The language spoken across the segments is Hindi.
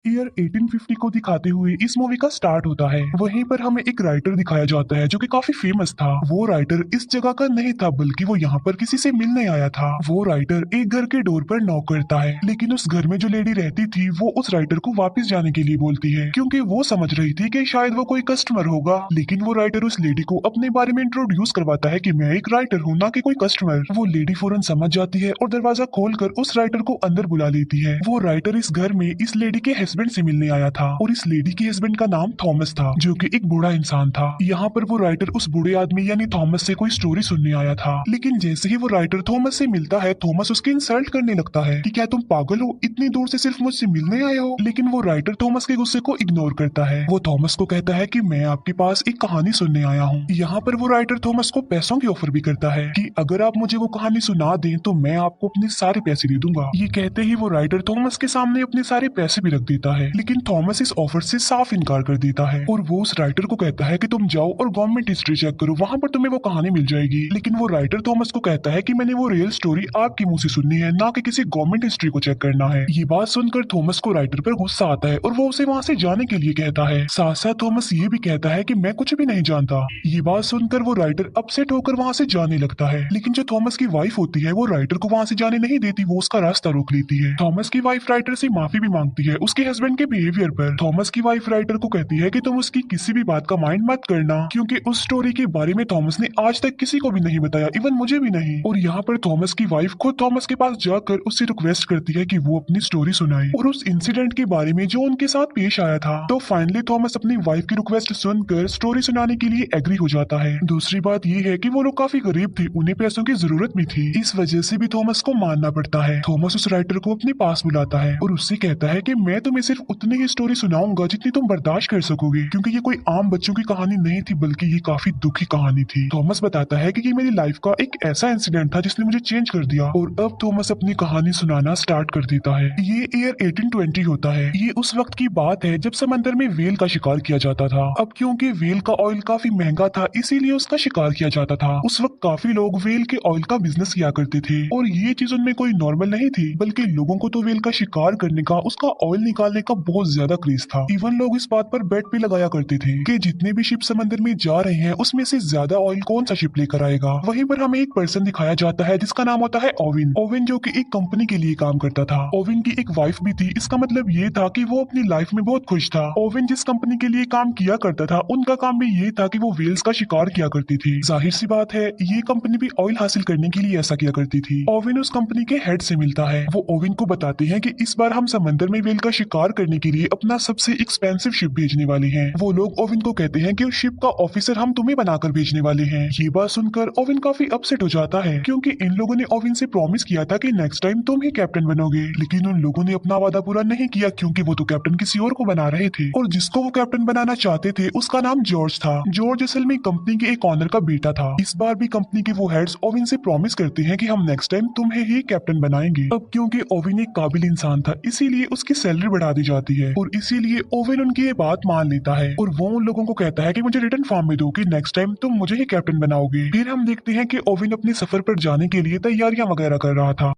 ईयर 1850 को दिखाते हुए इस मूवी का स्टार्ट होता है। वहीं पर हमें एक राइटर दिखाया जाता है जो कि काफी फेमस था। वो राइटर इस जगह का नहीं था बल्कि वो यहाँ पर किसी से मिलने आया था। वो राइटर एक घर के डोर पर नॉक करता है, लेकिन उस घर में जो लेडी रहती थी वो उस राइटर को वापस जाने के लिए बोलती है क्योंकि वो समझ रही थी कि शायद वो कोई कस्टमर होगा। लेकिन वो राइटर उस लेडी को अपने बारे में इंट्रोड्यूस करवाता है कि मैं एक राइटर हूँ, ना कि कोई कस्टमर। वो लेडी फौरन समझ जाती है और दरवाजा खोलकर उस राइटर को अंदर बुला लेती है। वो राइटर इस घर में इस लेडी के हस्बैंड से मिलने आया था और इस लेडी के हस्बैंड का नाम थॉमस था, जो कि एक बूढ़ा इंसान था। यहाँ पर वो राइटर उस बूढ़े आदमी यानी थॉमस से कोई स्टोरी सुनने आया था, लेकिन जैसे ही वो राइटर थॉमस से मिलता है, थॉमस उसकी इंसल्ट करने लगता है कि क्या तुम पागल हो, इतनी दूर से सिर्फ मुझसे मिलने आए हो। लेकिन वो राइटर थॉमस के गुस्से को इग्नोर करता है। वो थॉमस को कहता है कि मैं आपके पास एक कहानी सुनने आया हूँ। यहाँ पर वो राइटर थॉमस को पैसों की ऑफर भी करता है कि अगर आप मुझे वो कहानी सुना दें तो मैं आपको अपने सारे पैसे दे दूंगा। ये कहते ही वो राइटर थॉमस के सामने अपने सारे पैसे भी रख देता है, लेकिन थॉमस इस ऑफर से साफ इनकार कर देता है और वो उस राइटर को कहता है कि तुम जाओ और गवर्नमेंट हिस्ट्री चेक करो, वहां पर तुम्हें वो कहानी मिल जाएगी। लेकिन वो राइटर थॉमस को कहता है कि मैंने वो रियल स्टोरी आपके मुंह से सुननी है, ना कि किसी गवर्नमेंट हिस्ट्री को चेक करना है। ये बात सुनकर थॉमस को राइटर पर गुस्सा आता है और वो उसे वहां से जाने के लिए कहता है। साथ साथ थॉमस ये भी कहता है कि मैं कुछ भी नहीं जानता। ये बात सुनकर वो राइटर अपसेट होकर वहां से जाने लगता है, लेकिन जो थॉमस की वाइफ होती है वो राइटर को वहां से जाने नहीं देती, वो उसका रास्ता रोक लेती है। थॉमस की वाइफ राइटर से माफी भी मांगती है उसके हस्बैंड के बिहेवियर पर। थॉमस की वाइफ राइटर को कहती है कि तुम उसकी किसी भी बात का माइंड मत करना, क्योंकि उस स्टोरी के बारे में थॉमस ने आज तक किसी को भी नहीं बताया, इवन मुझे भी नहीं। और यहाँ पर थॉमस की वाइफ खुद थॉमस के पास जाकर उससे रिक्वेस्ट करती है कि वो अपनी स्टोरी सुनाए और उस इंसिडेंट के बारे में जो उनके साथ पेश आया था। तो फाइनली थॉमस अपनी वाइफ की रिक्वेस्ट सुनकर स्टोरी सुनाने के लिए एग्री हो जाता है। दूसरी बात ये है कि वो लोग काफी गरीब थे, उन्हें पैसों की जरूरत भी थी, इस वजह से भी थॉमस को मानना पड़ता है। थॉमस उस राइटर को अपने पास बुलाता है और उससे कहता है कि मैं तुम्हें सिर्फ उतनी ही स्टोरी सुनाऊंगा जितनी तुम बर्दाश्त कर सकोगे, क्योंकि ये कोई आम बच्चों की कहानी नहीं थी बल्कि ये काफी दुखी कहानी थी। थॉमस बताता है कि ये मेरी लाइफ का एक ऐसा इंसिडेंट था जिसने मुझे चेंज कर दिया। और अब थॉमस अपनी कहानी सुनाना स्टार्ट कर देता है। ये ईयर 1820 होता है। ये उस वक्त की बात है जब समंदर में वेल का शिकार किया जाता था। अब क्योंकि वेल का ऑयल काफी महंगा था इसीलिए उसका शिकार किया जाता था। उस वक्त काफी लोग वेल के ऑयल का बिजनेस किया करते थे और ये चीज उनमें कोई नॉर्मल नहीं थी, बल्कि लोगों को तो वेल का शिकार करने का, उसका ऑयल निकालने का बहुत ज्यादा क्रेज था। इवन लोग इस बात पर बेट भी लगाया करते थे कि जितने भी शिप समंदर में जा रहे हैं उसमें से ज्यादा ऑयल कौन सा शिप लेकर आएगा। वहीं पर हमें एक पर्सन दिखाया जाता है जिसका नाम होता है ओविन। ओविन जो कि एक कंपनी के लिए काम करता था। ओविन की एक वाइफ भी थी, इसका मतलब ये था कि वो अपनी लाइफ में बहुत खुश था। ओविन जिस कंपनी के लिए काम किया करता था उनका काम भी ये था कि वो वेल्स का शिकार किया करती थी। जाहिर सी बात है ये कंपनी भी ऑयल हासिल करने के लिए ऐसा किया करती थी। ओविन उस कंपनी के हेड से मिलता है। वो ओविन को बताते हैं कि इस बार हम समंदर में वेल का शिकार करने के लिए अपना सबसे एक्सपेंसिव शिप भेजने वाले हैं। वो लोग ओविन को कहते हैं कि उस शिप का ऑफिसर हम तुम्हें बनाकर भेजने वाले हैं। ये बात सुनकर ओविन काफी अपसेट हो जाता है क्योंकि इन लोगों ने ओविन से प्रॉमिस किया था कि नेक्स्ट टाइम तुम ही कैप्टन बनोगे, लेकिन उन लोगों ने अपना वादा पूरा नहीं किया क्योंकि वो तो कैप्टन किसी और को बना रहे थे और जिसको वो कैप्टन बनाना चाहते थे उसका नाम जॉर्ज था। जॉर्ज असल में कंपनी के एक ऑनर का बेटा था। इस बार भी कंपनी के वो हेड्स ओविन से प्रॉमिस करते हैं कि हम नेक्स्ट टाइम तुम्हें ही कैप्टन बनाएंगे। अब क्योंकि ओविन एक काबिल इंसान था इसीलिए उसकी सैलरी बढ़ा दी जाती है और इसीलिए ओविन उनकी ये बात मान लेता है और वो उन लोगों को कहता है कि मुझे रिटर्न फॉर्म में दो कि नेक्स्ट टाइम तुम मुझे ही कैप्टन बनाओगे। फिर हम देखते हैं कि ओविन अपने सफर पर जाने के लिए तैयारियां वगैरह कर रहा था।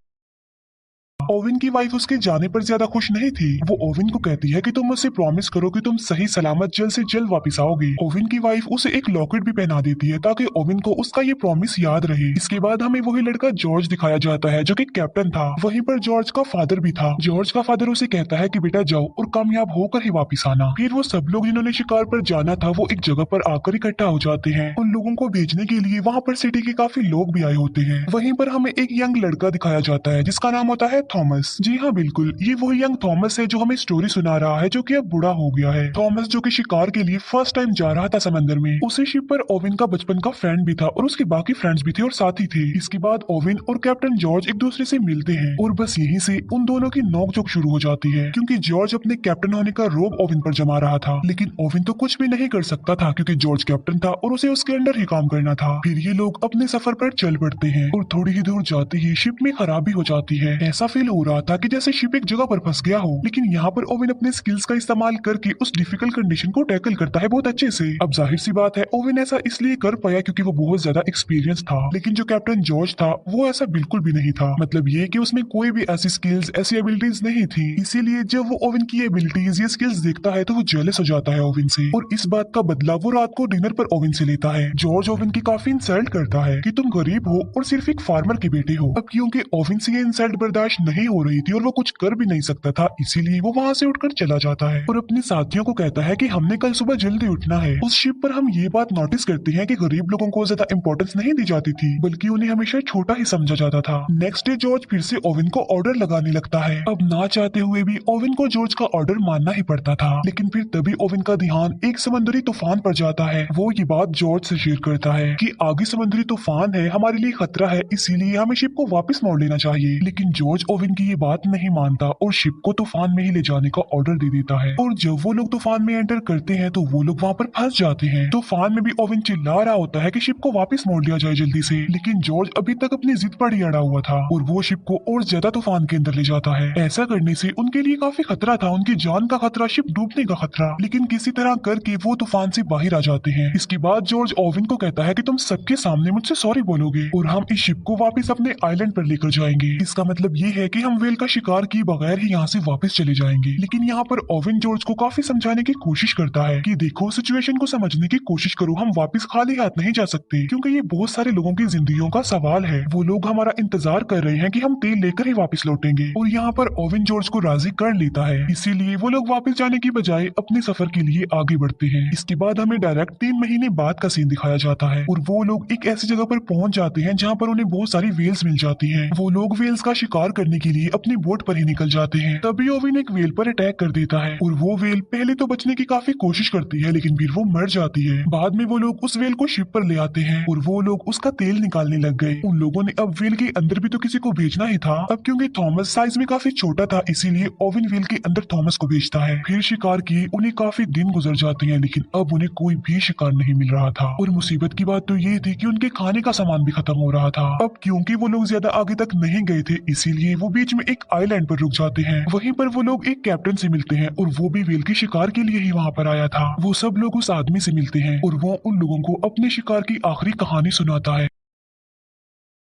ओविन की वाइफ उसके जाने पर ज्यादा खुश नहीं थी। वो ओविन को कहती है कि तुम मुझसे प्रॉमिस करो कि तुम सही सलामत जल्द से जल्द वापस आओगे। ओविन की वाइफ उसे एक लॉकेट भी पहना देती है ताकि ओविन को उसका ये प्रॉमिस याद रहे। इसके बाद हमें वही लड़का जॉर्ज दिखाया जाता है जो कि कैप्टन था। वहीं पर जॉर्ज का फादर भी था। जॉर्ज का फादर उसे कहता है कि बेटा जाओ और कामयाब होकर ही वापिस आना। फिर वो सब लोग जिन्होंने शिकार पर जाना था वो एक जगह पर आकर इकट्ठा हो जाते हैं। उन लोगों को भेजने के लिए वहाँ पर सिटी के काफी लोग भी आए होते हैं। वहीं पर हमें एक यंग लड़का दिखाया जाता है जिसका नाम होता है थॉमस। जी हाँ बिल्कुल, ये वही यंग थॉमस है जो हमें स्टोरी सुना रहा है, जो कि अब बूढ़ा हो गया है। थॉमस जो कि शिकार के लिए फर्स्ट टाइम जा रहा था समंदर में। उसी शिप पर ओविन का बचपन का फ्रेंड भी था और उसके बाकी फ्रेंड्स भी थे और साथी थे। इसके बाद ओविन और कैप्टन जॉर्ज एक दूसरे से मिलते हैं और बस यहीं से उन दोनों की नोकझोंक शुरू हो जाती है क्योंकि जॉर्ज अपने कैप्टन होने का रोब ओविन पर जमा रहा था, लेकिन ओविन तो कुछ भी नहीं कर सकता था क्योंकि जॉर्ज कैप्टन था और उसे उसके अंडर ही काम करना था। फिर ये लोग अपने सफर पर चल पड़ते हैं और थोड़ी ही दूर जाते ही शिप में खराबी हो जाती है। ऐसा फील फील हो रहा था कि जैसे शिप एक जगह पर फंस गया हो, लेकिन यहाँ पर ओवेन अपने स्किल्स का इस्तेमाल करके उस डिफिकल्ट कंडीशन को टैकल करता है बहुत अच्छे से। अब जाहिर सी बात है ओवेन ऐसा इसलिए कर पाया क्योंकि वो बहुत ज्यादा एक्सपीरियंस था, लेकिन जो कैप्टन जॉर्ज था वो ऐसा बिल्कुल भी नहीं था। मतलब ये कि उसमें कोई भी ऐसी स्किल्स ऐसी एबिलिटीज नहीं थी, इसीलिए जब वो ओवेन की एबिलिटीज या स्किल्स देखता है तो वो जेलस हो जाता है ओवेन से, और इस बात का बदला वो रात को डिनर पर ओवेन से लेता है। जॉर्ज ओवेन की काफी इंसल्ट करता है कि तुम गरीब हो और सिर्फ एक फार्मर के बेटे हो। अब क्योंकि ओवेन से ये इंसल्ट बर्दाश्त नहीं हो रही थी और वो कुछ कर भी नहीं सकता था, इसीलिए वो वहाँ से उठकर चला जाता है और अपने साथियों को कहता है कि हमने कल सुबह जल्दी उठना है। उस शिप पर हम ये बात नोटिस करते हैं कि गरीब लोगों को ज्यादा इंपॉर्टेंस नहीं दी जाती थी, बल्कि उन्हें हमेशा छोटा ही समझा जाता था। नेक्स्ट डे जॉर्ज फिर से ओवेन को ऑर्डर लगाने लगता है। अब ना चाहते हुए भी ओवेन को जॉर्ज का ऑर्डर मानना ही पड़ता था, लेकिन फिर तभी ओवेन का ध्यान एक समुद्री तूफान पर जाता है। वो ये बात जॉर्ज से शेयर करता है कि आगे समुद्री तूफान है, हमारे लिए खतरा है, इसीलिए हमें शिप को वापस मोड़ लेना चाहिए। लेकिन जॉर्ज ओवेन की ये बात नहीं मानता और शिप को तूफान में ही ले जाने का ऑर्डर दे देता है। और जब वो लोग तूफान में एंटर करते हैं तो वो लोग वहाँ पर फंस जाते हैं। तूफान में भी ओवेन चिल्ला रहा होता है कि शिप को वापस मोड़ लिया जाए जल्दी से, लेकिन जॉर्ज अभी तक अपनी जिद पर ही अड़ा हुआ था और वो शिप को और ज्यादा तूफान के अंदर ले जाता है। ऐसा करने से उनके लिए काफी खतरा था, उनकी जान का खतरा, शिप डूबने का खतरा, लेकिन किसी तरह करके वो तूफान से बाहर आ जाते हैं। इसके बाद जॉर्ज ओवेन को कहता है कि तुम सबके सामने मुझसे सॉरी बोलोगे और हम इस शिप को वापस अपने आइलैंड पर लेकर जाएंगे। इसका मतलब ये है कि हम वेल का शिकार किए बगैर ही यहाँ से वापस चले जाएंगे। लेकिन यहाँ पर ओवेन जॉर्ज को काफी समझाने की कोशिश करता है कि देखो सिचुएशन को समझने की कोशिश करो, हम वापस खाली हाथ नहीं जा सकते क्योंकि ये बहुत सारे लोगों की जिंदगियों का सवाल है। वो लोग हमारा इंतजार कर रहे हैं कि हम तेल लेकर ही वापस लौटेंगे। और यहाँ पर ओवेन जॉर्ज को राजी कर लेता है, इसीलिए वो लोग वापस जाने की बजाय अपने सफर के लिए आगे बढ़ते हैं। इसके बाद हमें डायरेक्ट 3 महीने बाद का सीन दिखाया जाता है और वो लोग एक ऐसी जगह पर पहुंच जाते हैं जहाँ पर उन्हें बहुत सारी वेल्स मिल जाती हैं। वो लोग वेल्स का शिकार करने के लिए अपनी बोट पर ही निकल जाते हैं। तभी ओवेन एक वेल पर अटैक कर देता है और वो वेल पहले तो बचने की काफी कोशिश करती है, लेकिन फिर वो मर जाती है। बाद में वो लोग उस वेल को शिप पर ले आते हैं और वो लोग उसका तेल निकालने लग गए। उन लोगों ने अब वेल के अंदर भी तो किसी को भेजना ही था। अब क्योंकि थॉमस साइज में काफी छोटा था, इसीलिए ओवेन वेल के अंदर थॉमस को भेजता है। फिर शिकार किए उन्हें काफी दिन गुजर जाते हैं, लेकिन अब उन्हें कोई भी शिकार नहीं मिल रहा था। और मुसीबत की बात तो ये थी कि उनके खाने का सामान भी खत्म हो रहा था। अब क्योंकि वो लोग ज्यादा आगे तक नहीं गए थे, इसीलिए वो बीच में एक आइलैंड पर रुक जाते हैं। वहीं पर वो लोग एक कैप्टन से मिलते हैं और वो भी वेल के शिकार के लिए ही वहाँ पर आया था। वो सब लोग उस आदमी से मिलते हैं और वो उन लोगों को अपने शिकार की आखिरी कहानी सुनाता है।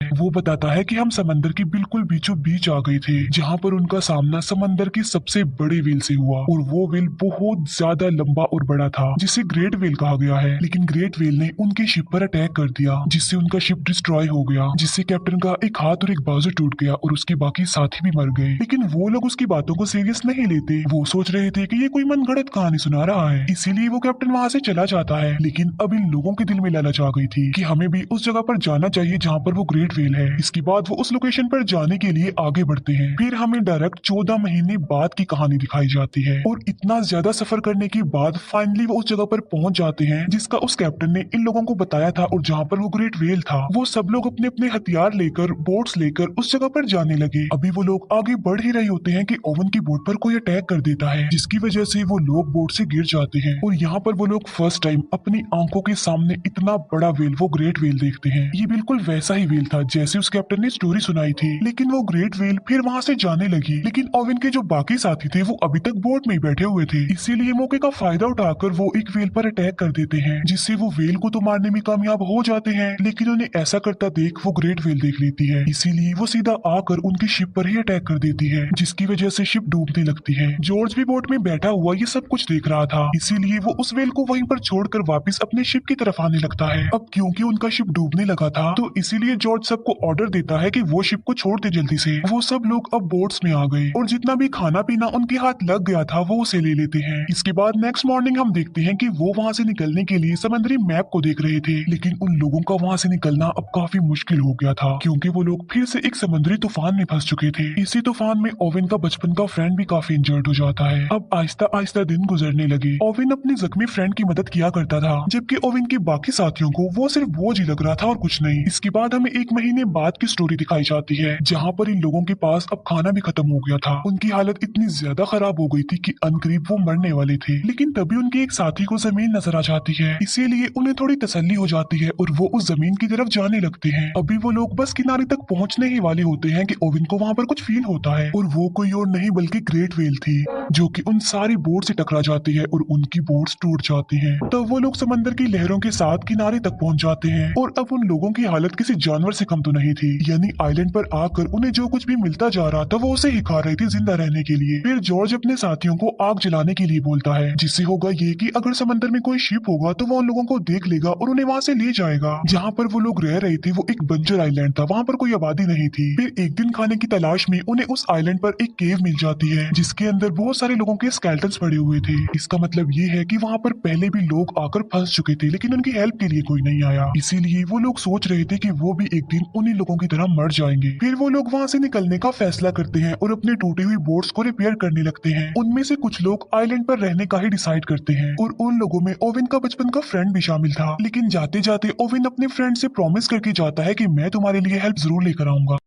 वो बताता है कि हम समंदर के बिल्कुल बीचों बीच आ गए थे, जहाँ पर उनका सामना समंदर की सबसे बड़ी वेल से हुआ और वो वेल बहुत ज्यादा लंबा और बड़ा था, जिसे ग्रेट वेल कहा गया है। लेकिन ग्रेट वेल ने उनके शिप पर अटैक कर दिया, जिससे उनका शिप डिस्ट्रॉय हो गया, जिससे कैप्टन का एक हाथ और एक बाजू टूट गया और उसके बाकी साथी भी मर गए। लेकिन वो लोग उसकी बातों को सीरियस नहीं लेते। वो सोच रहे थे कि ये कोई मनगढ़ंत कहानी सुना रहा है, इसीलिए वो कैप्टन वहाँ से चला जाता है। लेकिन अब इन लोगों के दिल में लालच आ गई थी कि हमें भी उस जगह पर जाना चाहिए जहाँ पर वो ग्रेट वेल है। इसके बाद वो उस लोकेशन पर जाने के लिए आगे बढ़ते हैं। फिर हमें डायरेक्ट 14 महीने बाद की कहानी दिखाई जाती है और इतना ज्यादा सफर करने के बाद फाइनली वो उस जगह पर पहुंच जाते हैं जिसका उस कैप्टन ने इन लोगों को बताया था और जहाँ पर वो ग्रेट वेल था। वो सब लोग अपने अपने हथियार लेकर, बोट्स लेकर उस जगह पर जाने लगे। अभी वो लोग आगे बढ़ ही रहे होते हैं कि ओवन की बोट पर कोई अटैक कर देता है, जिसकी वजह से वो लोग बोट से गिर जाते हैं। और यहाँ पर वो लोग फर्स्ट टाइम अपनी आंखों के सामने इतना बड़ा वेल, वो ग्रेट वेल देखते हैं। ये बिल्कुल वैसा ही वेल था जैसे उस कैप्टन ने स्टोरी सुनाई थी। लेकिन वो ग्रेट वेल फिर वहाँ से जाने लगी। लेकिन ओवेन के जो बाकी साथी थे वो अभी तक बोट में ही बैठे हुए थे, इसीलिए मौके का फायदा उठाकर वो एक वेल पर अटैक कर देते हैं, जिससे वो वेल को तो मारने में कामयाब हो जाते हैं। लेकिन उन्हें ऐसा करता देख वो ग्रेट वेल देख लेती है, इसीलिए वो सीधा आकर उनकी शिप पर ही अटैक कर देती है, जिसकी वजह से शिप डूबने लगती है। जॉर्ज भी बोट में बैठा हुआ ये सब कुछ देख रहा था, इसीलिए वो उस वेल को वहीं पर छोड़कर वापस अपने शिप की तरफ आने लगता है। अब क्योंकि उनका शिप डूबने लगा था, तो इसीलिए जॉर्ज सबको ऑर्डर देता है कि वो शिप को छोड़ दे जल्दी से। वो सब लोग अब बोट्स में आ गए और जितना भी खाना पीना उनके हाथ लग गया था वो उसे ले लेते हैं। इसके बाद नेक्स्ट मॉर्निंग हम देखते हैं कि वो वहाँ से निकलने के लिए समुद्री मैप को देख रहे थे, लेकिन उन लोगों का वहाँ से निकलना अब काफी मुश्किल हो गया था, क्योंकि वो लोग फिर से एक समुद्री तूफान में फंस चुके थे। इसी तूफान में ओवेन का बचपन का फ्रेंड भी काफी इंजर्ड हो जाता है। अब आहिस्ता आहिस्ता दिन गुजरने लगे। ओवेन अपने जख्मी फ्रेंड की मदद किया करता था, जबकि ओवेन के बाकी साथियों को वो सिर्फ बोझ ही लग रहा था और कुछ नहीं। इसके बाद हमें 1 महीने महीने बाद की स्टोरी दिखाई जाती है, जहाँ पर इन लोगों के पास अब खाना भी खत्म हो गया था। उनकी हालत इतनी ज्यादा खराब हो गई थी कि अनकरीब वो मरने वाले थे। लेकिन तभी उनके एक साथी को जमीन नजर आ जाती है, इसीलिए उन्हें थोड़ी तसल्ली हो जाती है और वो उस जमीन की तरफ जाने लगते हैं। अभी वो लोग बस किनारे तक पहुंचने ही वाले होते हैं कि ओविन को वहाँ पर कुछ फील होता है, और वो कोई और नहीं बल्कि ग्रेट व्हेल थी, जो कि उन सारी बोट से टकरा जाती है और उनकी बोट्स टूट जाती हैं। तब वो लोग समंदर की लहरों के साथ किनारे तक पहुंच जाते हैं, और अब उन लोगों की हालत किसी जानवर से कम तो नहीं थी। यानी आइलैंड पर आकर उन्हें जो कुछ भी मिलता जा रहा था वो उसे ही खा रही थी जिंदा रहने के लिए। फिर जॉर्ज अपने साथियों को आग जलाने के लिए बोलता है, जिससे होगा ये कि अगर समंदर में कोई शिप होगा तो वो उन लोगों को देख लेगा और उन्हें वहाँ से ले जाएगा। जहाँ पर वो लोग रह रहे थे वो एक बंजर आइलैंड था, वहाँ पर कोई आबादी नहीं थी। फिर एक दिन खाने की तलाश में उन्हें उस आइलैंड पर एक केव मिल जाती है, जिसके अंदर बहुत सारे लोगों के स्केलेटन्स पड़े हुए थे। इसका मतलब ये है कि वहाँ पर पहले भी लोग आकर फंस चुके थे, लेकिन उनकी हेल्प के लिए कोई नहीं आया। इसीलिए वो लोग सोच रहे थे कि वो भी एक दिन उन्हीं लोगों की तरह मर जाएंगे। फिर वो लोग वहाँ से निकलने का फैसला करते हैं और अपने टूटी हुई बोट्स को रिपेयर करने लगते हैं। उनमें से कुछ लोग आइलैंड पर रहने का ही डिसाइड करते हैं, और उन लोगों में ओविन का बचपन का फ्रेंड भी शामिल था। लेकिन जाते जाते ओविन अपने फ्रेंड से प्रॉमिस करके जाता है कि मैं तुम्हारे लिए हेल्प जरूर लेकर आऊंगा।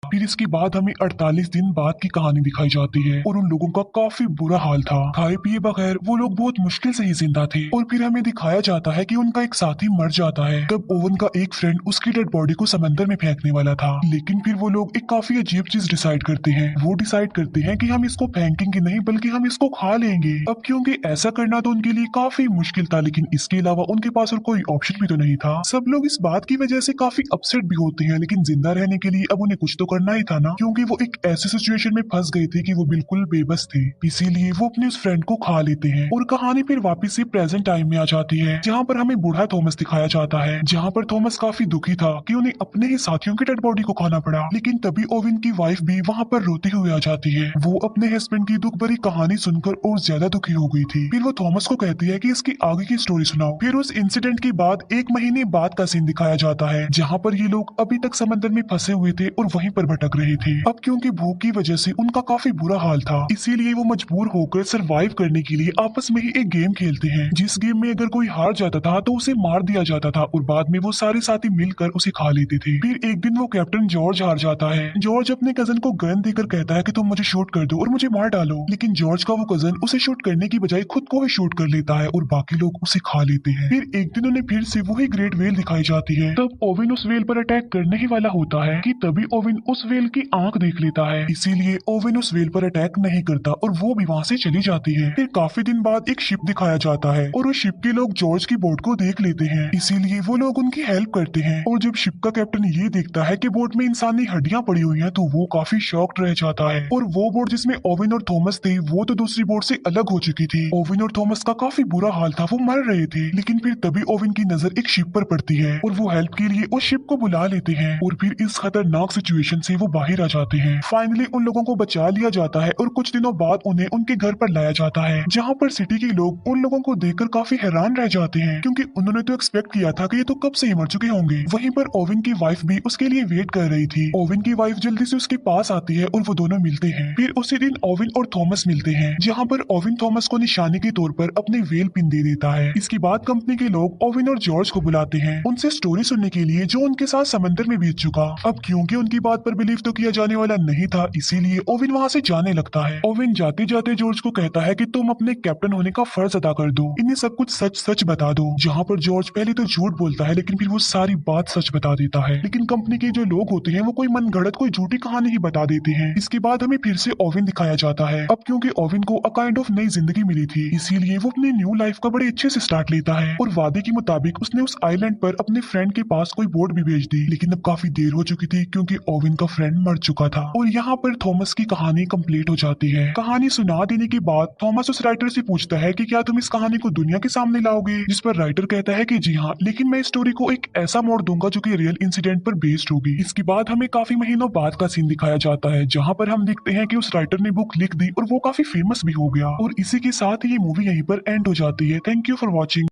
फिर इसके बाद हमें 48 दिन बाद की कहानी दिखाई जाती है, और उन लोगों का काफी बुरा हाल था। खाए पिए बगैर वो लोग बहुत मुश्किल से ही जिंदा थे। और फिर हमें दिखाया जाता है कि उनका एक साथी मर जाता है। तब ओवन का एक फ्रेंड उसकी डेड बॉडी को समंदर में फेंकने वाला था, लेकिन फिर वो लोग एक काफी अजीब चीज डिसाइड करते हैं। वो डिसाइड करते हैं कि हम इसको फेंकेंगे नहीं बल्कि हम इसको खा लेंगे। अब क्योंकि ऐसा करना तो उनके लिए काफी मुश्किल था, लेकिन इसके अलावा उनके पास और कोई ऑप्शन भी तो नहीं था। सब लोग इस बात की वजह से काफी अपसेट भी होते हैं, लेकिन जिंदा रहने के लिए अब उन्हें कुछ तो करना ही था ना, क्योंकि वो एक ऐसे सिचुएशन में फंस गए थे कि वो बिल्कुल बेबस थे। इसीलिए वो अपने उस फ्रेंड को खा लेते हैं, और कहानी फिर वापस से प्रेजेंट टाइम में आ जाती है, जहाँ पर हमें बूढ़ा थॉमस दिखाया जाता है। जहाँ पर थॉमस काफी दुखी था कि उन्हें अपने ही साथियों की डेड बॉडी को खाना पड़ा। लेकिन तभी ओविन की वाइफ भी वहाँ पर रोती हुई आ जाती है। वो अपने हस्बैंड की दुख भरी कहानी सुनकर और ज्यादा दुखी हो गई थी। फिर वो थॉमस को कहती है कि इसकी आगे की स्टोरी सुनाओ। फिर उस इंसिडेंट के बाद एक महीने बाद का सीन दिखाया जाता है, जहाँ पर ये लोग अभी तक समंदर में फंसे हुए थे और वहीं पर भटक रहे थे। अब क्योंकि भूख की वजह से उनका काफी बुरा हाल था, इसीलिए वो मजबूर होकर सरवाइव करने के लिए आपस में ही एक गेम खेलते हैं, जिस गेम में अगर कोई हार जाता था तो उसे मार दिया जाता था, और बाद में वो सारे साथी मिलकर उसे खा लेते थे। फिर एक दिन वो कैप्टन जॉर्ज हार जाता है। जॉर्ज अपने कजन को गन देकर कहता है कि तुम मुझे शूट कर दो और मुझे मार डालो, लेकिन जॉर्ज का वो कजन उसे शूट करने की बजाय खुद को ही शूट कर लेता है, और बाकी लोग उसे खा लेते हैं। फिर एक दिन उन्हें फिर से वही ग्रेट व्हेल दिखाई जाती है। तब ओविन उस व्हेल पर अटैक करने ही वाला होता है कि तभी ओविन उस व्हेल की आंख देख लेता है, इसीलिए ओविन उस व्हेल पर अटैक नहीं करता और वो भी वहाँ से चली जाती है। फिर काफी दिन बाद एक शिप दिखाया जाता है, और उस शिप के लोग जॉर्ज की बोट को देख लेते हैं, इसीलिए वो लोग उनकी हेल्प करते हैं। और जब शिप का कैप्टन ये देखता है कि बोट में इंसानी हड्डियां पड़ी हुई हैं, तो वो काफी शॉक्ड रह जाता है। और वो बोट जिसमें ओविन और थॉमस थे वो तो दूसरी बोट से अलग हो चुकी थी। ओविन और थॉमस का काफी बुरा हाल था, वो मर रहे थे। लेकिन फिर तभी ओविन की नजर एक शिप पर पड़ती है, और वो हेल्प के लिए उस शिप को बुला लेते हैं, और फिर इस खतरनाक सिचुएशन से वो बाहर आ जाते हैं। फाइनली उन लोगों को बचा लिया जाता है, और कुछ दिनों बाद उन्हें उनके घर पर लाया जाता है, जहाँ पर सिटी के लोग उन लोगों को देखकर काफी हैरान रह जाते हैं, क्योंकि उन्होंने तो एक्सपेक्ट किया था कि ये तो कब से ही मर चुके होंगे। वहीं पर ओविन की वाइफ भी उसके लिए वेट कर रही थी। ओविन की वाइफ जल्दी से उसके पास आती है और वो दोनों मिलते हैं। फिर उसी दिन ओविन और थॉमस मिलते हैं, जहाँ पर ओविन थॉमस को निशानी के तौर पर अपने व्हेल पिन दे देता है। इसके बाद कंपनी के लोग ओविन और जॉर्ज को बुलाते हैं उनसे स्टोरी सुनने के लिए, जो उनके साथ समंदर में बीत चुका। अब क्योंकि उनकी बात पर बिलीव तो किया जाने वाला नहीं था, इसीलिए ओविन वहाँ से जाने लगता है। ओविन जाते जाते जॉर्ज को कहता है कि तुम अपने कैप्टन होने का फर्ज अदा कर दो, इन्हें सब कुछ सच सच बता दो। जहाँ पर जॉर्ज पहले तो झूठ बोलता है, लेकिन फिर वो सारी बात सच बता देता है। लेकिन कंपनी के जो लोग होते हैं वो कोई मनगढ़ंत कोई झूठी कहानी ही बता देते हैं। इसके बाद हमें फिर से ओविन दिखाया जाता है। अब क्योंकि ओविन को अ काइंड ऑफ नई जिंदगी मिली थी, इसीलिए वो अपनी न्यू लाइफ का बड़े अच्छे से स्टार्ट लेता है, और वादे के मुताबिक उसने उस आइलैंड पर अपने फ्रेंड के पास कोई बोट भी भेज दी। लेकिन अब काफी देर हो चुकी थी, क्योंकि ओविन का फ्रेंड मर चुका था। और यहाँ पर थॉमस की कहानी कंप्लीट हो जाती है। कहानी सुना देने के बाद थॉमस उस राइटर से पूछता है कि क्या तुम इस कहानी को दुनिया के सामने लाओगे, जिस पर राइटर कहता है कि जी हाँ, लेकिन मैं इस स्टोरी को एक ऐसा मोड़ दूंगा जो कि रियल इंसिडेंट पर बेस्ड होगी। इसके बाद हमें काफी महीनों बाद का सीन दिखाया जाता है, जहाँ पर हम देखते हैं कि उस राइटर ने बुक लिख दी और वो काफी फेमस भी हो गया। और इसी के साथ ये मूवी यहीं पर एंड हो जाती है। Thank you for watching.